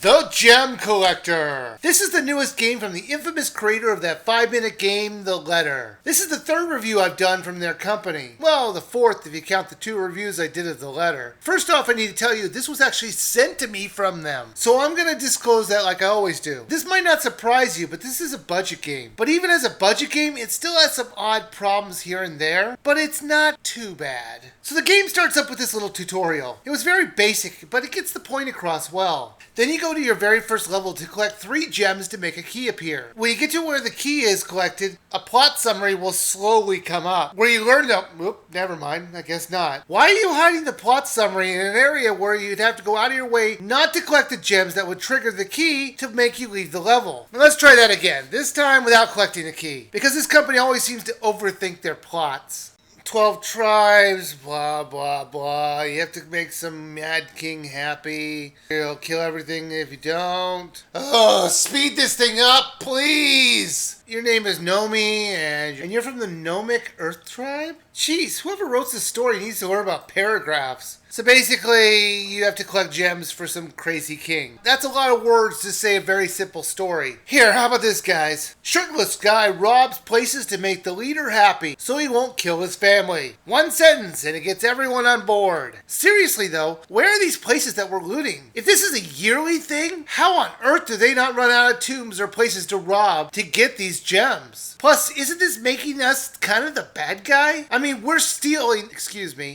The Gem Collector. This is the newest game from the infamous creator of that 5-minute game, The Letter. This is the third review I've done from their company. Well, the fourth if you count the 2 reviews I did of The Letter. First off, I need to tell you this was actually sent to me from them. So I'm going to disclose that like I always do. This might not surprise you, but this is a budget game. But even as a budget game, it still has some odd problems here and there, but it's not too bad. So the game starts up with this little tutorial. It was very basic, but it gets the point across well. Then you go to your very first level to collect 3 gems to make a key appear. When you get to where the key is collected, a plot summary will slowly come up, where you learn that, never mind, I guess not. Why are you hiding the plot summary in an area where you'd have to go out of your way not to collect the gems that would trigger the key to make you leave the level? Now let's try that again, this time without collecting the key, because this company always seems to overthink their plots. 12 tribes, blah, blah, blah. You have to make some mad king happy. He'll kill everything if you don't. Oh, speed this thing up, please! Your name is Nomi, and you're from the Gnomic Earth Tribe? Jeez, whoever wrote this story needs to learn about paragraphs. So basically, you have to collect gems for some crazy king. That's a lot of words to say a very simple story. Here, how about this, guys? Shirtless guy robs places to make the leader happy, so he won't kill his family. 1 sentence, and it gets everyone on board. Seriously though, where are these places that we're looting? If this is a yearly thing, how on earth do they not run out of tombs or places to rob to get these gems? Plus, isn't this making us kind of the bad guy? I mean, we're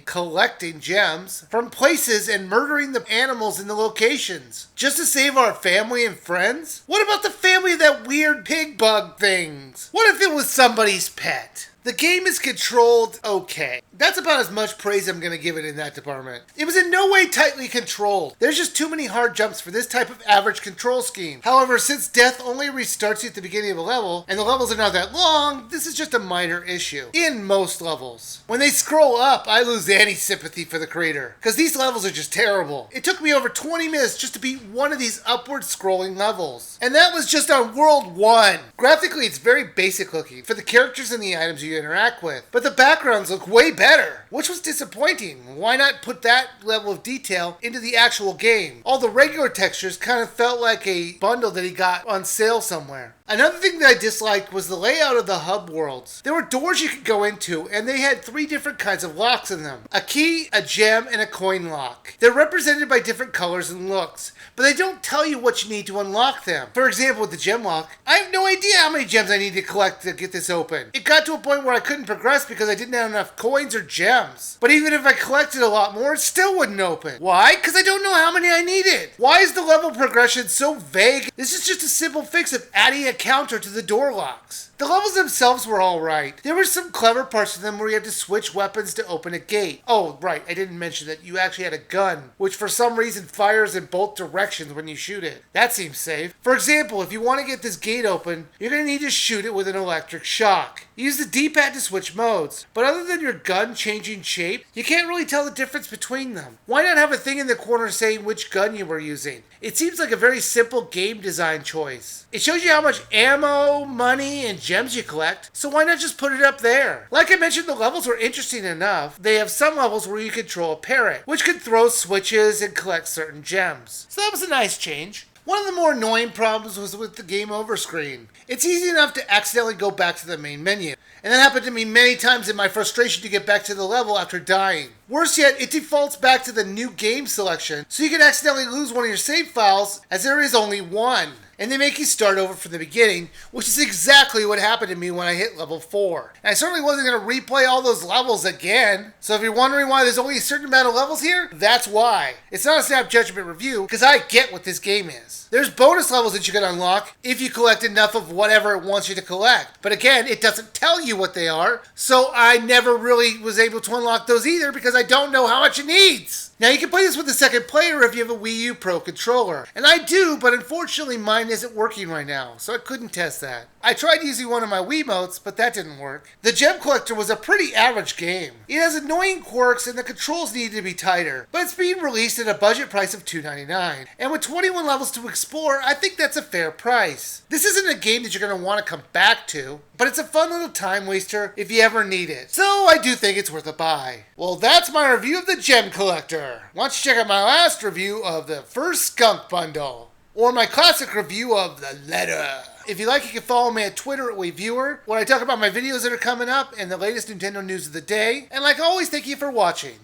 collecting gems from places and murdering the animals in the locations just to save our family and friends? What about the family of that weird pig bug things? What if it was somebody's pet? The game is controlled okay. That's about as much praise I'm going to give it in that department. It was in no way tightly controlled. There's just too many hard jumps for this type of average control scheme. However, since death only restarts you at the beginning of a level, and the levels are not that long, this is just a minor issue. In most levels. When they scroll up, I lose any sympathy for the creator, because these levels are just terrible. It took me over 20 minutes just to beat one of these upward scrolling levels. And that was just on World 1. Graphically, it's very basic looking for the characters and the items you interact with, but the backgrounds look way better, which was disappointing. Why not put that level of detail into the actual game? All the regular textures kind of felt like a bundle that he got on sale somewhere. Another thing that I disliked was the layout of the hub worlds. There were doors you could go into, and they had 3 different kinds of locks in them. A key, a gem, and a coin lock. They're represented by different colors and looks, but they don't tell you what you need to unlock them. For example, with the gem lock, I have no idea how many gems I need to collect to get this open. It got to a point where I couldn't progress because I didn't have enough coins or gems. But even if I collected a lot more, it still wouldn't open. Why? Because I don't know how many I needed. Why is the level progression so vague? This is just a simple fix of adding a counter to the door locks. The levels themselves were alright. There were some clever parts of them where you had to switch weapons to open a gate. Oh, right, I didn't mention that you actually had a gun, which for some reason fires in both directions when you shoot it. That seems safe. For example, if you want to get this gate open, you're going to need to shoot it with an electric shock. Use the D-pad to switch modes, but other than your gun changing shape, you can't really tell the difference between them. Why not have a thing in the corner saying which gun you were using? It seems like a very simple game design choice. It shows you how much ammo, money, and gems you collect, so why not just put it up there? Like I mentioned, the levels were interesting enough. They have some levels where you control a parrot, which can throw switches and collect certain gems. So that was a nice change. One of the more annoying problems was with the game over screen. It's easy enough to accidentally go back to the main menu, and that happened to me many times in my frustration to get back to the level after dying. Worse yet, it defaults back to the new game selection, so you can accidentally lose one of your save files, as there is only one. And they make you start over from the beginning, which is exactly what happened to me when I hit level 4. And I certainly wasn't going to replay all those levels again. So if you're wondering why there's only a certain amount of levels here, that's why. It's not a snap judgment review, because I get what this game is. There's bonus levels that you can unlock if you collect enough of whatever it wants you to collect. But again, it doesn't tell you what they are, so I never really was able to unlock those either because I don't know how much it needs. Now you can play this with a second player if you have a Wii U Pro controller. And I do, but unfortunately mine isn't working right now, so I couldn't test that. I tried using one of my Wiimotes, but that didn't work. The Gem Collector was a pretty average game. It has annoying quirks and the controls needed to be tighter, but it's being released at a budget price of $2.99. And with 21 levels to explore, I think that's a fair price. This isn't a game that you're going to want to come back to, but it's a fun little time waster if you ever need it. So I do think it's worth a buy. Well, that's my review of the Gem Collector. Why don't you check out my last review of the first Skunk Bundle. or my classic review of The Letter. If you like, you can follow me at Twitter at Wiiviewer, where I talk about my videos that are coming up and the latest Nintendo news of the day. And like always, thank you for watching.